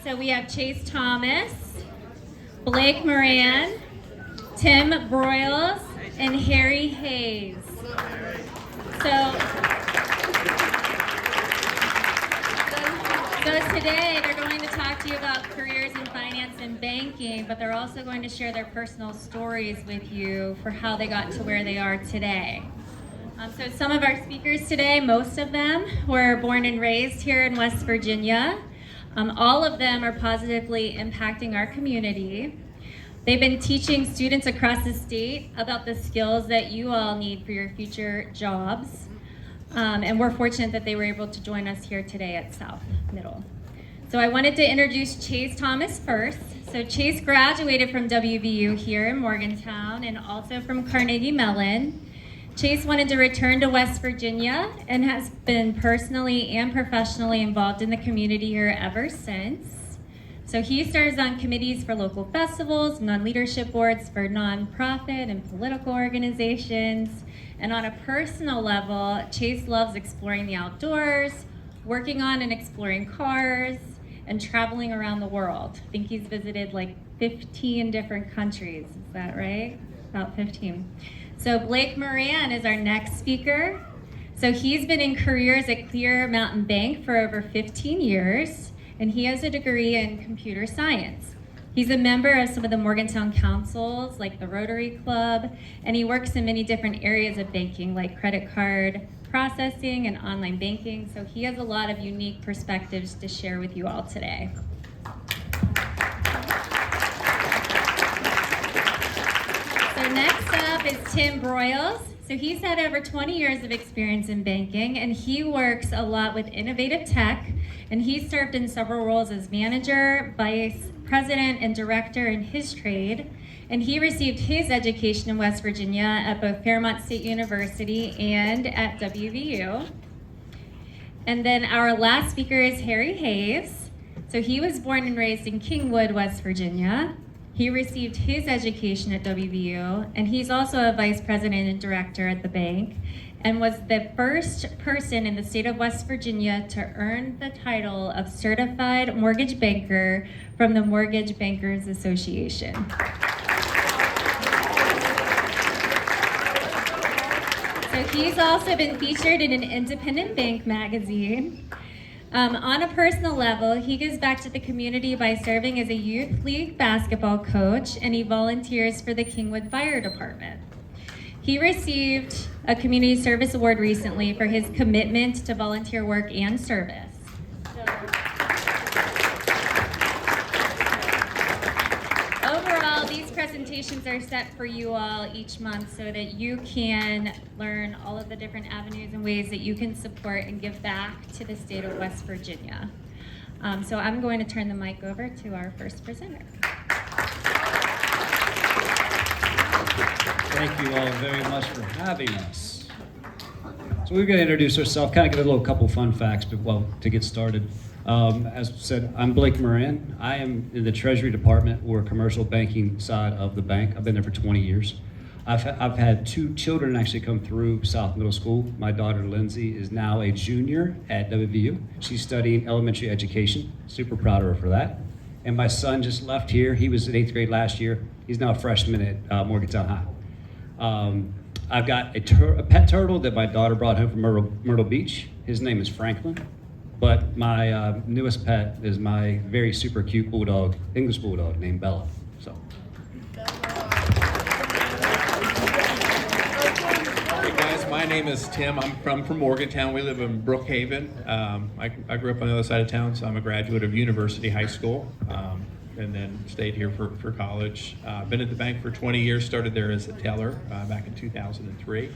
So we have Chase Thomas, Blake Moran, Tim Broyles, and Harry Hayes. So today they're going to talk to you about careers in finance and banking, but they're also going to share their personal stories with you for how they got to where they are today. So some of our speakers today, most of them were born and raised here in West Virginia. All of them are positively impacting our community. They've been teaching students across the state about the skills that you all need for your future jobs. And we're fortunate that they were able to join us here today at South Middle. So I wanted to introduce Chase Thomas first. So Chase graduated from WVU here in Morgantown and also from Carnegie Mellon. Chase wanted to return to West Virginia and has been personally and professionally involved in the community here ever since. So he serves on committees for local festivals and on leadership boards for nonprofit and political organizations. And on a personal level, Chase loves exploring the outdoors, working on and exploring cars, and traveling around the world. I think he's visited like 15 different countries, is that right? About 15. So Blake Moran is our next speaker. So he's been in careers at Clear Mountain Bank for over 15 years, and he has a degree in computer science. He's a member of some of the Morgantown councils, like the Rotary Club, and he works in many different areas of banking, like credit card processing and online banking. So he has a lot of unique perspectives to share with you all today. So next up is Tim Broyles. So he's had over 20 years of experience in banking, and he works a lot with innovative tech, and he's served in several roles as manager, vice president, and director in his trade. And he received his education in West Virginia at both Fairmont State University and at WVU. And then our last speaker is Harry Hayes. So he was born and raised in Kingwood, West Virginia. He received his education at WVU, and he's also a vice president and director at the bank, and was the first person in the state of West Virginia to earn the title of Certified Mortgage Banker from the Mortgage Bankers Association. So he's also been featured in an independent bank magazine. On a personal level, he gives back to the community by serving as a youth league basketball coach, and he volunteers for the Kingwood Fire Department. He received a community service award recently for his commitment to volunteer work and service. Overall, these presentations are set for you all each month so that you can learn all of the different avenues and ways that you can support and give back to the state of West Virginia. So I'm going to turn the mic over to our first presenter. Thank you all very much for having us. So we're going to introduce ourselves, kind of give a couple fun facts, but to get started. As said, I'm Blake Moran. I am in the Treasury Department or commercial banking side of the bank. I've been there for 20 years. I've had two children actually come through South Middle School. My daughter Lindsay is now a junior at WVU. She's studying elementary education. Super proud of her for that. And my son just left here. He was in 8th grade last year. He's now a freshman at Morgantown High. I've got a pet turtle that my daughter brought home from Myrtle Beach. His name is Franklin. But my newest pet is my very super cute bulldog, English bulldog named Bella. So. Hey guys, my name is Tim. I'm from Morgantown. We live in Brookhaven. I grew up on the other side of town, so I'm a graduate of University High School, and then stayed here for college. Been at the bank for 20 years. Started there as a teller back in 2003.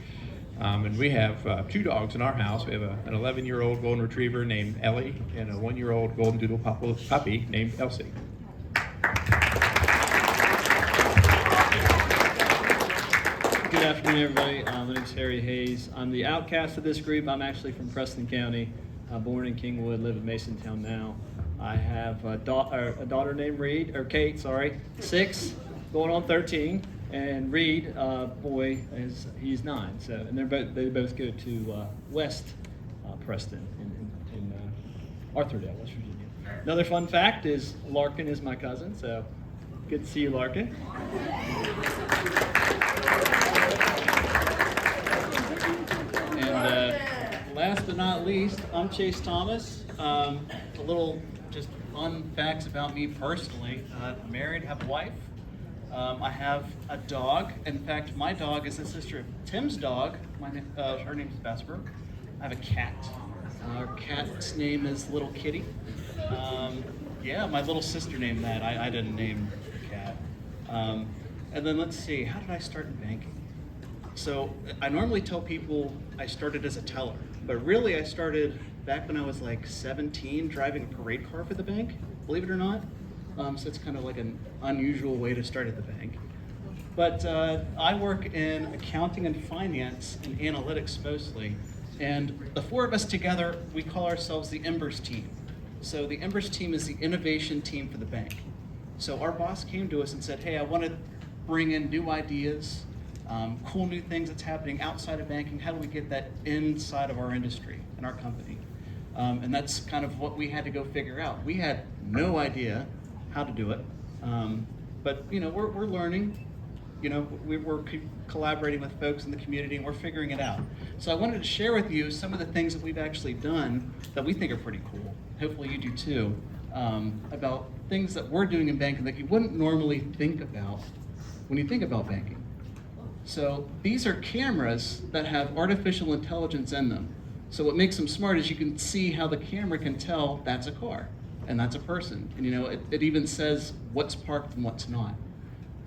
And we have two dogs in our house. We have an 11-year-old golden retriever named Ellie and a 1-year-old golden doodle puppy named Elsie. Good afternoon, everybody. My name is Harry Hayes. I'm the outcast of this group. I'm actually from Preston County. Born in Kingwood, live in Masontown now. I have a daughter named Kate, 6, going on 13. And Reed, boy, he's 9. So, and they both go to West Preston in Arthurdale, West Virginia. Another fun fact is Larkin is my cousin, so good to see you, Larkin. And last but not least, I'm Chase Thomas. A little just fun facts about me personally. I'm married, have a wife. I have a dog. In fact, my dog is the sister of Tim's dog. Her name's Vesper. I have a cat. Our cat's name is Little Kitty. Yeah, my little sister named that. I didn't name the cat. And then let's see, how did I start in banking? So I normally tell people I started as a teller, but really I started back when I was like 17 driving a parade car for the bank, believe it or not. So it's kind of like an unusual way to start at the bank. But I work in accounting and finance and analytics mostly. And the four of us together, we call ourselves the Embers team. So the Embers team is the innovation team for the bank. So our boss came to us and said, hey, I want to bring in new ideas, cool new things that's happening outside of banking. How do we get that inside of our industry and our company? And that's kind of what we had to go figure out. We had no idea how to do it, but you know, we're learning. You know, we're collaborating with folks in the community and we're figuring it out. So I wanted to share with you some of the things that we've actually done that we think are pretty cool. Hopefully you do too, about things that we're doing in banking that you wouldn't normally think about when you think about banking. So these are cameras that have artificial intelligence in them. So what makes them smart is you can see how the camera can tell that's a car and that's a person. And you know, it even says what's parked and what's not.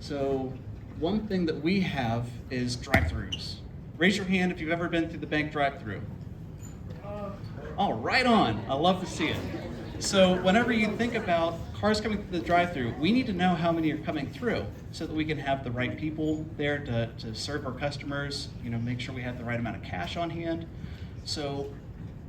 So one thing that we have is drive-throughs. Raise your hand if you've ever been through the bank drive-through. Oh, right on. I love to see it. So whenever you think about cars coming through the drive-through, we need to know how many are coming through so that we can have the right people there to serve our customers, you know, make sure we have the right amount of cash on hand. So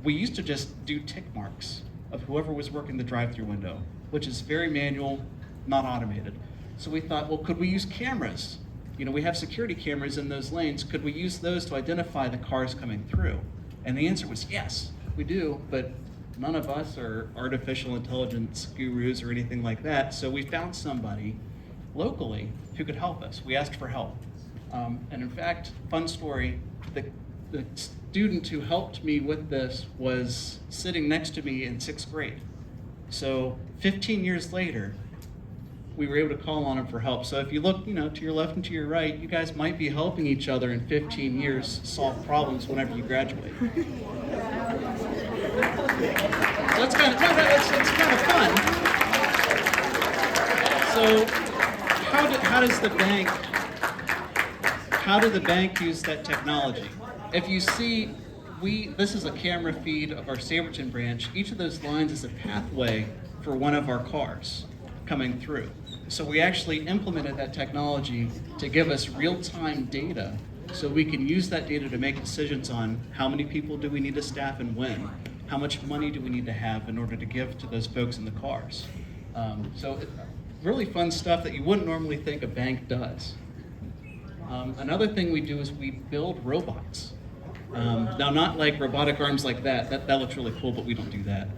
we used to just do tick marks of whoever was working the drive-through window, which is very manual, not automated. So we thought, well, could we use cameras? You know, we have security cameras in those lanes. Could we use those to identify the cars coming through? And the answer was yes, we do, but none of us are artificial intelligence gurus or anything like that. So we found somebody locally who could help us. We asked for help. And in fact, fun story, the student who helped me with this was sitting next to me in 6th grade. So 15 years later, we were able to call on him for help. So if you look, you know, to your left and to your right, you guys might be helping each other in 15 years solve problems whenever you graduate. So that's kind of, it's kind of fun. So how did the bank use that technology? If you see, this is a camera feed of our Saberton branch. Each of those lines is a pathway for one of our cars coming through. So we actually implemented that technology to give us real-time data so we can use that data to make decisions on how many people do we need to staff and when, how much money do we need to have in order to give to those folks in the cars. Really fun stuff that you wouldn't normally think a bank does. Another thing we do is we build robots. Now, not like robotic arms like that. That looks really cool, but we don't do that.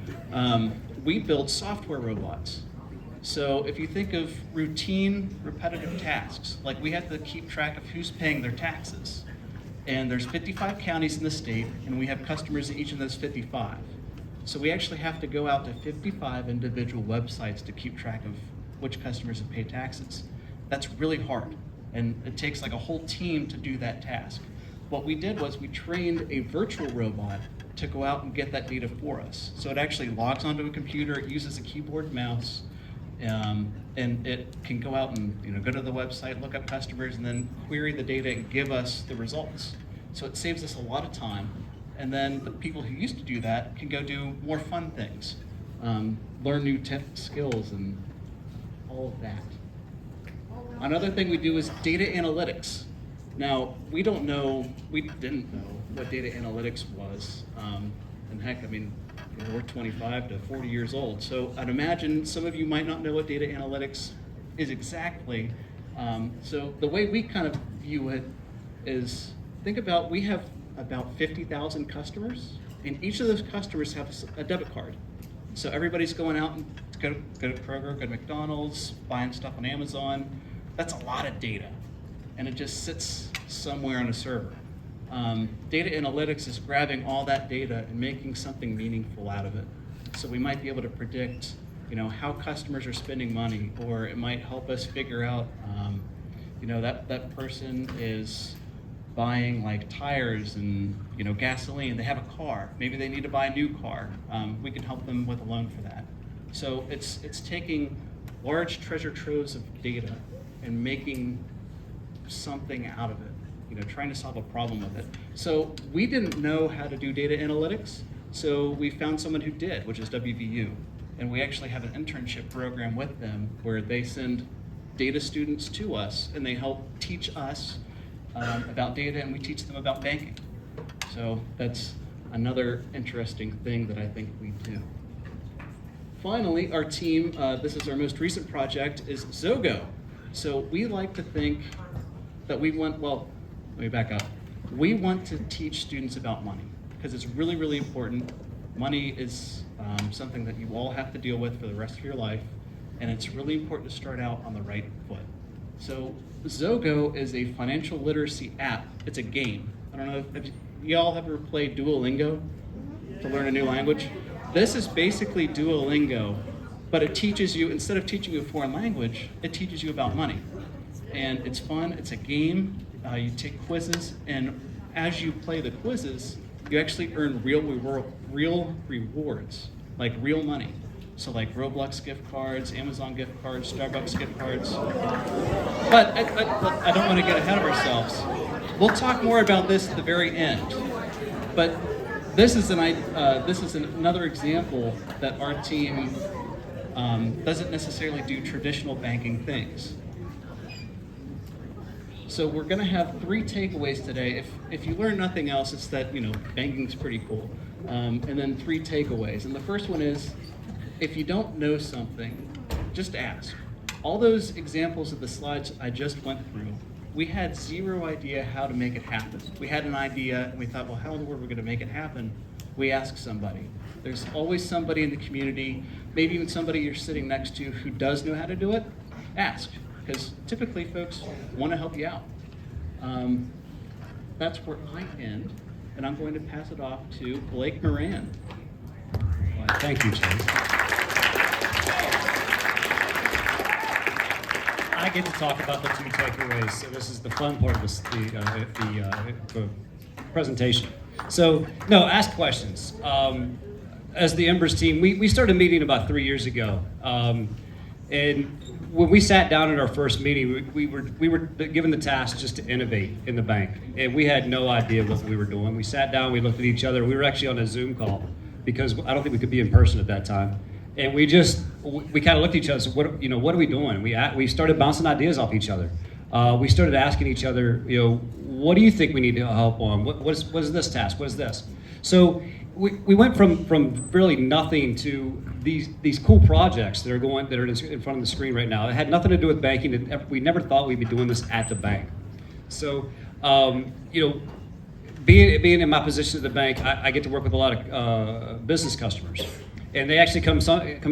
We build software robots. So if you think of routine, repetitive tasks, like we have to keep track of who's paying their taxes. And there's 55 counties in the state, and we have customers in each of those 55. So we actually have to go out to 55 individual websites to keep track of which customers have paid taxes. That's really hard, and it takes like a whole team to do that task. What we did was we trained a virtual robot to go out and get that data for us. So it actually logs onto a computer, it uses a keyboard and mouse, and it can go out and go to the website, look up customers, and then query the data and give us the results. So it saves us a lot of time. And then the people who used to do that can go do more fun things, learn new tech skills and all of that. Another thing we do is data analytics. Now, we didn't know what data analytics was. And heck, I mean, we're 25 to 40 years old. So I'd imagine some of you might not know what data analytics is exactly. So the way we kind of view it is, think about, we have about 50,000 customers, and each of those customers have a debit card. So everybody's going out and go to Kroger, go to McDonald's, buying stuff on Amazon. That's a lot of data, and it just sits somewhere on a server. Data analytics is grabbing all that data and making something meaningful out of it. So we might be able to predict, how customers are spending money, or it might help us figure out, that person is buying like tires and gasoline. They have a car. Maybe they need to buy a new car. We can help them with a loan for that. So it's taking large treasure troves of data and making something out of it. Trying to solve a problem with it. So we didn't know how to do data analytics, so we found someone who did, which is WVU. And we actually have an internship program with them where they send data students to us and they help teach us about data, and we teach them about banking. So that's another interesting thing that I think we do. Finally, our team, this is our most recent project, is Zogo. So we like to think that let me back up. We want to teach students about money because it's really, really important. Money is something that you all have to deal with for the rest of your life, and it's really important to start out on the right foot. So Zogo is a financial literacy app. It's a game. I don't know if y'all ever played Duolingo to learn a new language. This is basically Duolingo, but it teaches you, instead of teaching you a foreign language, it teaches you about money. And it's fun, it's a game. You take quizzes, and as you play the quizzes, you actually earn real rewards, like real money. So like Roblox gift cards, Amazon gift cards, Starbucks gift cards. But I don't want to get ahead of ourselves. We'll talk more about this at the very end. But this is another example that our team doesn't necessarily do traditional banking things. So we're going to have 3 takeaways today. If you learn nothing else, it's that banking's pretty cool. And then 3 takeaways. And the first one is, if you don't know something, just ask. All those examples of the slides I just went through, we had 0 idea how to make it happen. We had an idea and we thought, well, how in the world are we going to make it happen? We asked somebody. There's always somebody in the community, maybe even somebody you're sitting next to who does know how to do it. Ask. Because typically folks want to help you out. That's where I end, and I'm going to pass it off to Blake Moran. Thank you, Chase. I get to talk about the 2 takeaways, so this is the fun part of the presentation. So, no, ask questions. As the Embers team, we started meeting about 3 years ago. And when we sat down at our first meeting, we were given the task just to innovate in the bank, and we had no idea what we were doing. We sat down, we looked at each other. We were actually on a Zoom call because I don't think we could be in person at that time, and we kind of looked at each other. And said, what are we doing? We started bouncing ideas off each other. We started asking each other, what do you think we need to help on? What is this task? What is this? So we went from really nothing to these cool projects that are in front of the screen right now. It had nothing to do with banking. We never thought we'd be doing this at the bank. So, being in my position at the bank, I get to work with a lot of business customers, and they actually come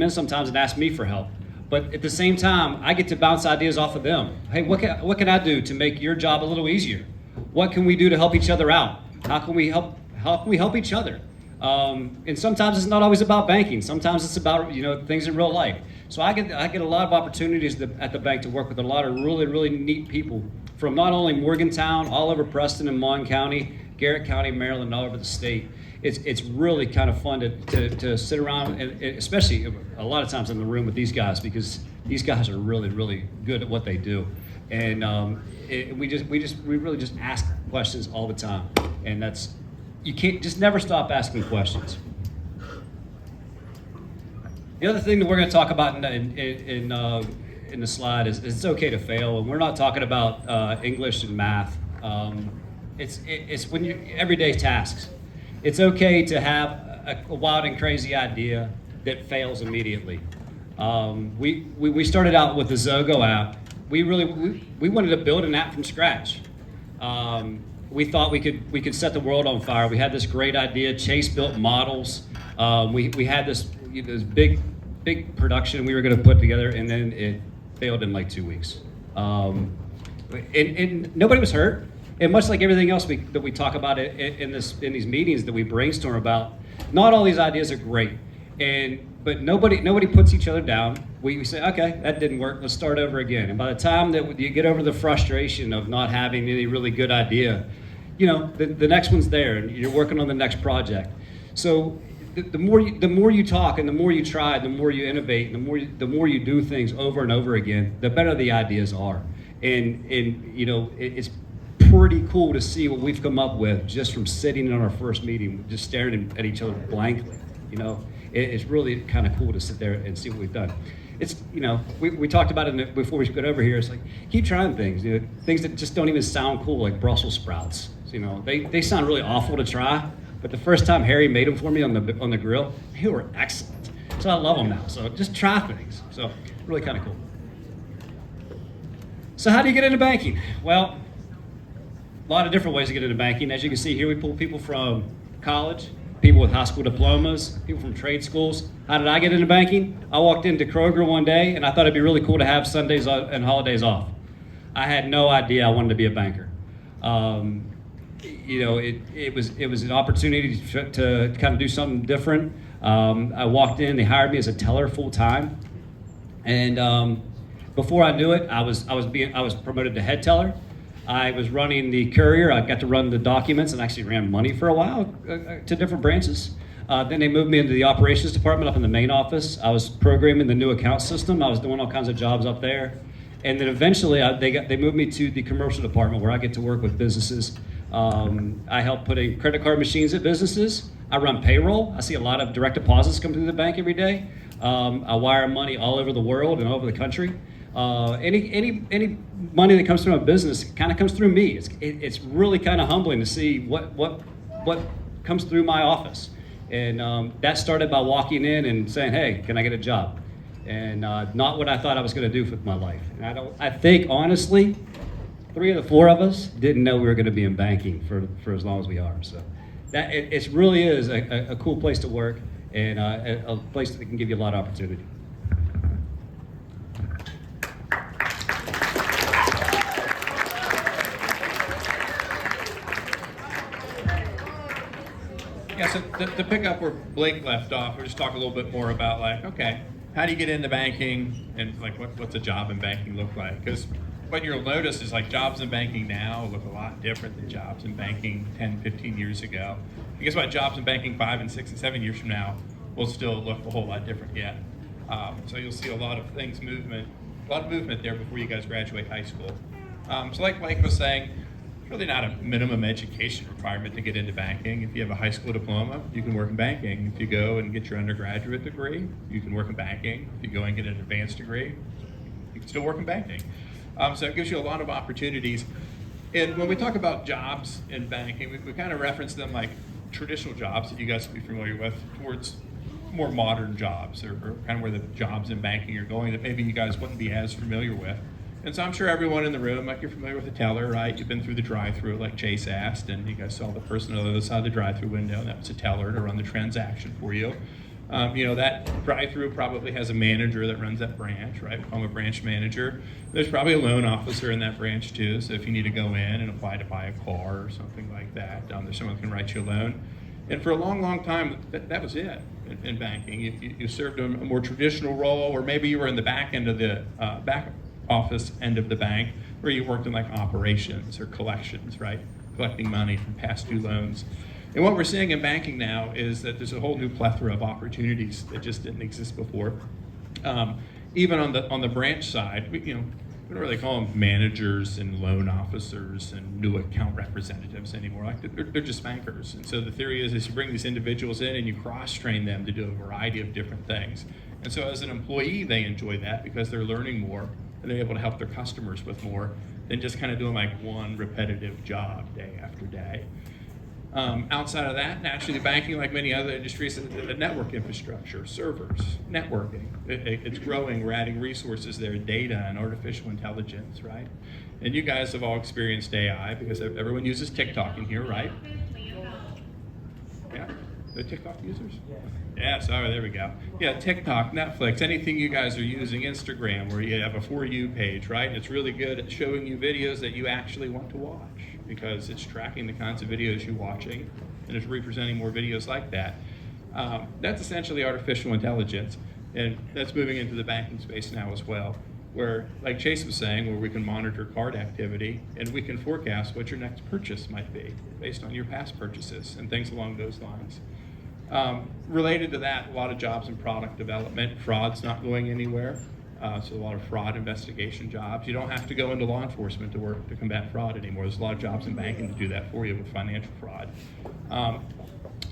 in sometimes and ask me for help. But at the same time, I get to bounce ideas off of them. Hey, what can I do to make your job a little easier? What can we do to help each other out? How can we help each other? And sometimes it's not always about banking. Sometimes it's about things in real life. So I get a lot of opportunities at the bank to work with a lot of really, really neat people from not only Morgantown, all over Preston and Mon County, Garrett County, Maryland, all over the state. It's really kind of fun to sit around, and especially a lot of times in the room with these guys, because these guys are really, really good at what they do. And we really just ask questions all the time, and you can't just never stop asking questions. The other thing that we're going to talk about in the slide is it's okay to fail, and we're not talking about English and math. It's when you everyday tasks. It's okay to have a wild and crazy idea that fails immediately. We started out with the Zogo app. We wanted to build an app from scratch. We thought we could set the world on fire. We had this great idea. Chase built models. We had this this big production we were going to put together, and then it failed in like 2 weeks. And nobody was hurt. And much like everything else that we talk about in these meetings that we brainstorm about, not all these ideas are great. But nobody puts each other down. We say, okay, that didn't work. Let's start over again. And by the time that you get over the frustration of not having any really good idea, the next one's there, and you're working on the next project. So the more you talk, and the more you try, the more you innovate, and the more you do things over and over again, the better the ideas are. And it's pretty cool to see what we've come up with just from sitting in our first meeting, just staring at each other blankly. It's really kind of cool to sit there and see what we've done. It's, we talked about it before we got over here. It's like, keep trying things, things that just don't even sound cool, like Brussels sprouts. They sound really awful to try, but the first time Harry made them for me on the grill, they were excellent. So I love them now. So just try things. So really kind of cool. So how do you get into banking? Well, a lot of different ways to get into banking. As you can see here, we pull people from college, people with high school diplomas, people from trade schools. How did I get into banking? I walked into Kroger one day, and I thought it'd be really cool to have Sundays and holidays off. I had no idea I wanted to be a banker. It was an opportunity to kind of do something different. I walked in, they hired me as a teller full time, and before I knew it, I was promoted to head teller. I was running the courier. I got to run the documents and actually ran money for a while to different branches. Then they moved me into the operations department up in the main office. I was programming the new account system. I was doing all kinds of jobs up there. And then eventually they moved me to the commercial department where I get to work with businesses. I help put in credit card machines at businesses. I run payroll. I see a lot of direct deposits come through the bank every day. I wire money all over the world and all over the country. Any money that comes through a business kind of comes through me. It's really kind of humbling to see what comes through my office. And that started by walking in and saying, hey, can I get a job? And not what I thought I was going to do with my life. And I think, honestly, 3 of the 4 of us didn't know we were going to be in banking for as long as we are. So it really is a cool place to work, and a place that can give you a lot of opportunity. Yeah, so to pick up where Blake left off, we'll just talk a little bit more about okay, how do you get into banking, and what's a job in banking look like? Because what you'll notice is jobs in banking now look a lot different than jobs in banking 10, 15 years ago. And guess what? Jobs in banking 5 and 6 and 7 years from now will still look a whole lot different yet. So you'll see a lot of movement there before you guys graduate high school. So like Blake was saying, really not a minimum education requirement to get into banking. If you have a high school diploma, you can work in banking. If you go and get your undergraduate degree, you can work in banking. If you go and get an advanced degree, you can still work in banking. So it gives you a lot of opportunities. And when we talk about jobs in banking, we kind of reference them like traditional jobs that you guys will be familiar with towards more modern jobs, or kind of where the jobs in banking are going that maybe you guys wouldn't be as familiar with. And so I'm sure everyone in the room, you're familiar with a teller, right? You've been through the drive-through like Chase asked, and you guys saw the person on the other side of the drive-through window, and that was a teller to run the transaction for you. That drive-through probably has a manager that runs that branch, right? We call him a branch manager. There's probably a loan officer in that branch too, so if you need to go in and apply to buy a car or something like that, there's someone who can write you a loan. And for a long, long time, that was it in banking. You served a more traditional role, or maybe you were in the back end of the back office end of the bank, where you worked in operations or collections, right? Collecting money from past due loans. And what we're seeing in banking now is that there's a whole new plethora of opportunities that just didn't exist before. Even on the branch side, we don't really call them managers and loan officers and new account representatives anymore. They're just bankers. And so the theory is you bring these individuals in and you cross-train them to do a variety of different things. And so as an employee, they enjoy that because they're learning more and they're able to help their customers with more than just kind of doing one repetitive job day after day. Outside of that, naturally, banking, like many other industries, the network infrastructure, servers, networking, it's growing. We're adding resources there, data and artificial intelligence, right? And you guys have all experienced AI because everyone uses TikTok in here, right? Yeah. The TikTok users? Yeah, sorry, there we go. Yeah, TikTok, Netflix, anything you guys are using, Instagram, where you have a For You page, right? It's really good at showing you videos that you actually want to watch because it's tracking the kinds of videos you're watching and it's representing more videos like that. That's essentially artificial intelligence, and that's moving into the banking space now as well, where, like Chase was saying, where we can monitor card activity and we can forecast what your next purchase might be based on your past purchases and things along those lines. Related to that, a lot of jobs in product development. Fraud's not going anywhere, so a lot of fraud investigation jobs. You don't have to go into law enforcement to work to combat fraud anymore. There's a lot of jobs in banking to do that for you with financial fraud.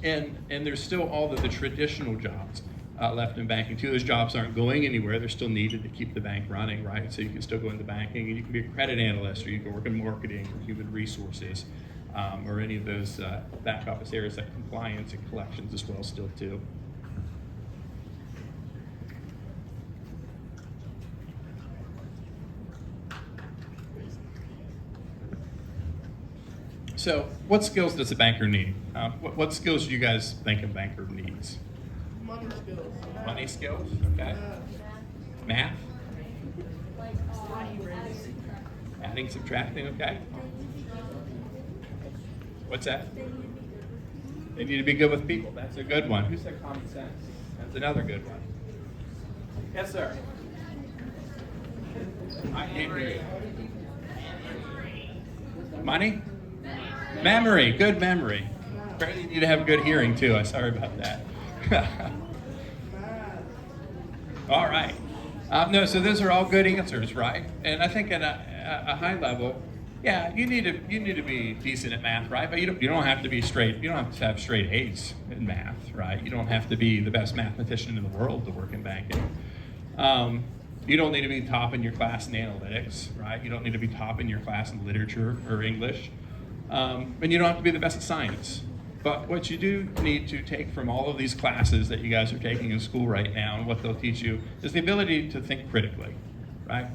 And there's still all of the traditional jobs left in banking too. Those jobs aren't going anywhere. They're still needed to keep the bank running, right? So you can still go into banking, and you can be a credit analyst, or you can work in marketing or human resources, or any of those back office areas like compliance and collections as well still too. So what skills does a banker need? What skills do you guys think a banker needs? Money skills. Money skills, okay. Math? Adding, subtracting, okay. What's that? They need to be good with people. That's a good one. Who said common sense? That's another good one. Yes, sir. I can't hear you. Money? Memory. Good memory. Apparently you need to have good hearing too. I'm sorry about that. All right. No, so those are all good answers, right? And I think at a high level, yeah, you need to be decent at math, right? But you don't have to be straight. You don't have to have straight A's in math, right? You don't have to be the best mathematician in the world to work in banking. You don't need to be top in your class in analytics, right? You don't need to be top in your class in literature or English. And you don't have to be the best at science. But what you do need to take from all of these classes that you guys are taking in school right now, and what they'll teach you, is the ability to think critically, right?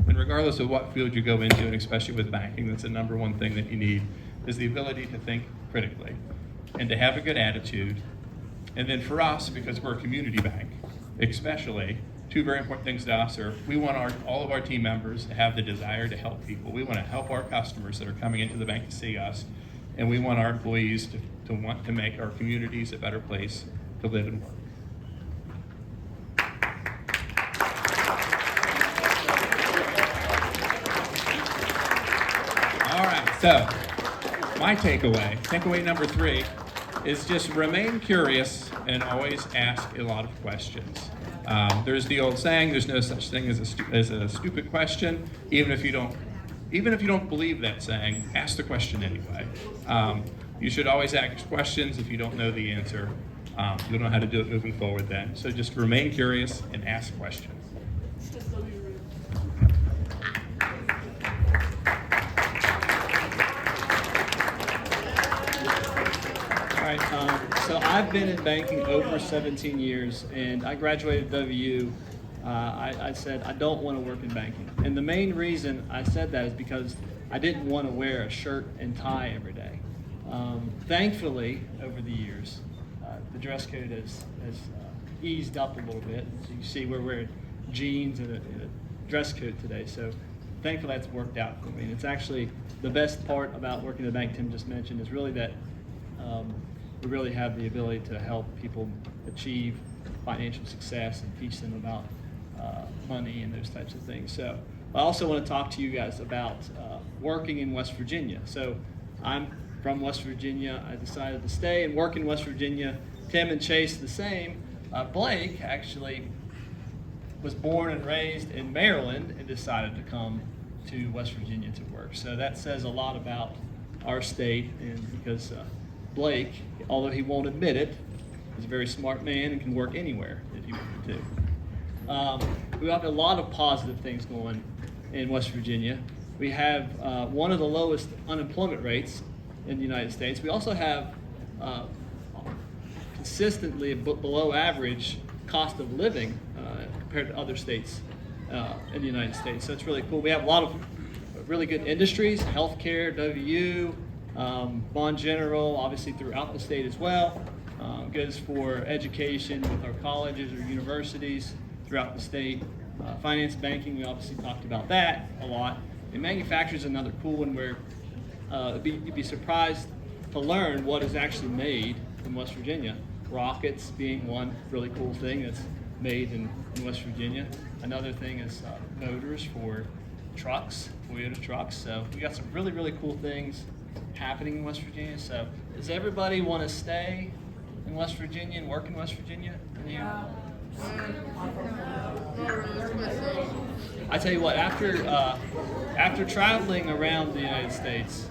And regardless of what field you go into, and especially with banking, that's the number one thing that you need, is the ability to think critically and to have a good attitude. And then for us, because we're a community bank, especially, two very important things to us are we want all of our team members to have the desire to help people. We want to help our customers that are coming into the bank to see us, and we want our employees to want to make our communities a better place to live and work. All right, so my takeaway number 3, is just remain curious and always ask a lot of questions. There's the old saying, there's no such thing as a stupid question. Even if you don't believe that saying, ask the question anyway. You should always ask questions. If you don't know the answer, you'll know how to do it moving forward then. So just remain curious and ask questions. All right, so I've been in banking over 17 years, and I graduated WU. I said I don't want to work in banking, and the main reason I said that is because I didn't want to wear a shirt and tie every day. Thankfully, over the years, the dress code has eased up a little bit. So you see we're wearing jeans and a dress code today, so thankfully that's worked out for me. And it's actually the best part about working at the bank Tim just mentioned is really that we really have the ability to help people achieve financial success and teach them about money and those types of things. So I also want to talk to you guys about working in West Virginia. So I'm from West Virginia. I decided to stay and work in West Virginia. Tim and Chase the same. Blake actually was born and raised in Maryland and decided to come to West Virginia to work. So that says a lot about our state, and because Blake, although he won't admit it, is a very smart man and can work anywhere if he wanted to. We have a lot of positive things going in West Virginia. We have one of the lowest unemployment rates in the United States. We also have consistently below average cost of living compared to other states in the United States. So it's really cool. We have a lot of really good industries, healthcare, WU, Bond General, obviously throughout the state as well. goes for education with our colleges or universities throughout the state. Finance banking, we obviously talked about that a lot. And manufacturing is another cool one where you'd be surprised to learn what is actually made in West Virginia. Rockets being one really cool thing that's made in West Virginia. Another thing is motors for trucks, Toyota trucks. So we got some really, really cool things happening in West Virginia. So does everybody want to stay in West Virginia and work in West Virginia? I tell you what, after traveling around the United States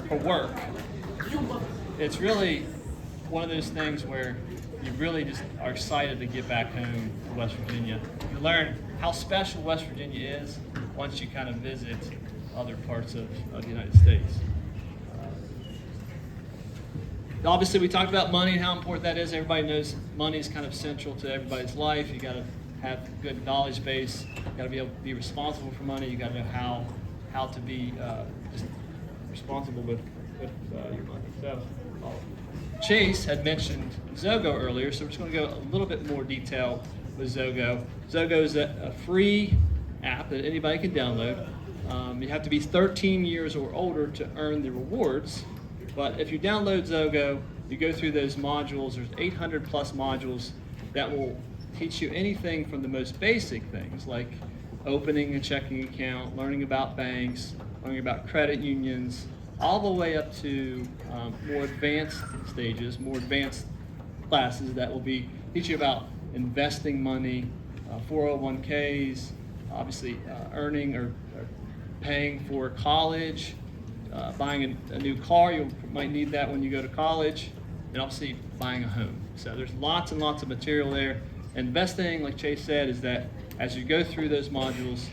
for work, it's really one of those things where you really just are excited to get back home to West Virginia. You learn how special West Virginia is once you kind of visit other parts of the United States. Obviously, we talked about money and how important that is. Everybody knows money is kind of central to everybody's life. You got to have a good knowledge base. You got to be able to be responsible for money. You got to know how to be just responsible with your money. So, Chase had mentioned Zogo earlier, so we're just going to go a little bit more detail with Zogo. Zogo is a free app that anybody can download. You have to be 13 years or older to earn the rewards. But if you download Zogo, you go through those modules. There's 800 plus modules that will teach you anything from the most basic things like opening a checking account, learning about banks, learning about credit unions, all the way up to more advanced stages, more advanced classes that will teach you about investing money, 401ks, obviously earning or paying for college, buying a new car. You might need that when you go to college, and obviously buying a home. So there's lots and lots of material there. And the best thing, like Chase said, is that as you go through those modules,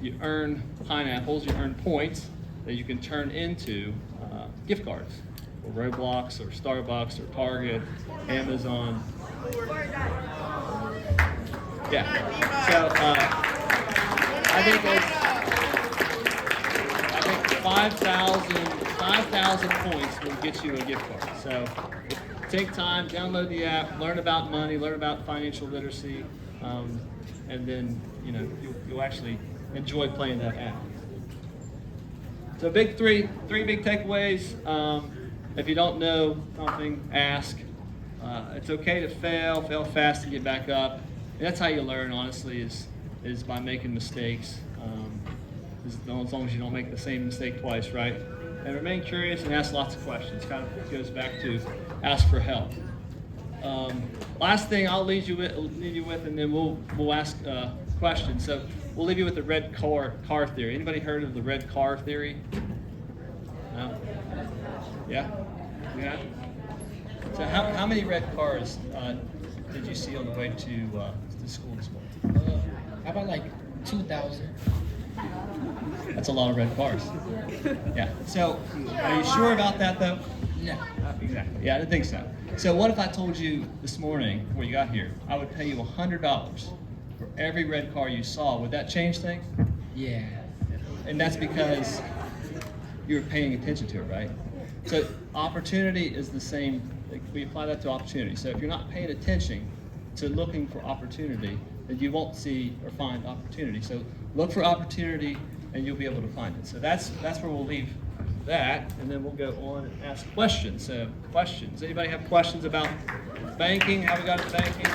you earn pineapples, you earn points that you can turn into gift cards for Roblox or Starbucks or Target, Amazon. Yeah. So I think 5,000 points will get you a gift card. So take time, download the app, learn about money, learn about financial literacy, and then you'll actually enjoy playing that app. So three big takeaways. If you don't know something, ask. It's okay to fail fast to get back up. And that's how you learn, honestly, is by making mistakes. As long as you don't make the same mistake twice, right? And remain curious and ask lots of questions. Kind of goes back to ask for help. Last thing I'll leave you with, and then we'll ask questions. So we'll leave you with the red car theory. Anybody heard of the red car theory? No? Yeah? Yeah? So how many red cars did you see on the way to school this morning? How about like 2,000? That's a lot of red cars. Yeah. So are you sure about that though? No. Exactly. Yeah, I didn't think so. So what if I told you this morning before you got here, I would pay you $100 for every red car you saw? Would that change things? Yeah. And that's because you were paying attention to it, right? So opportunity is the same. We apply that to opportunity. So if you're not paying attention to looking for opportunity, then you won't see or find opportunity. So look for opportunity and you'll be able to find it. So that's where we'll leave that, and then we'll go on and ask questions. So questions. Anybody have questions about banking, how we got into banking?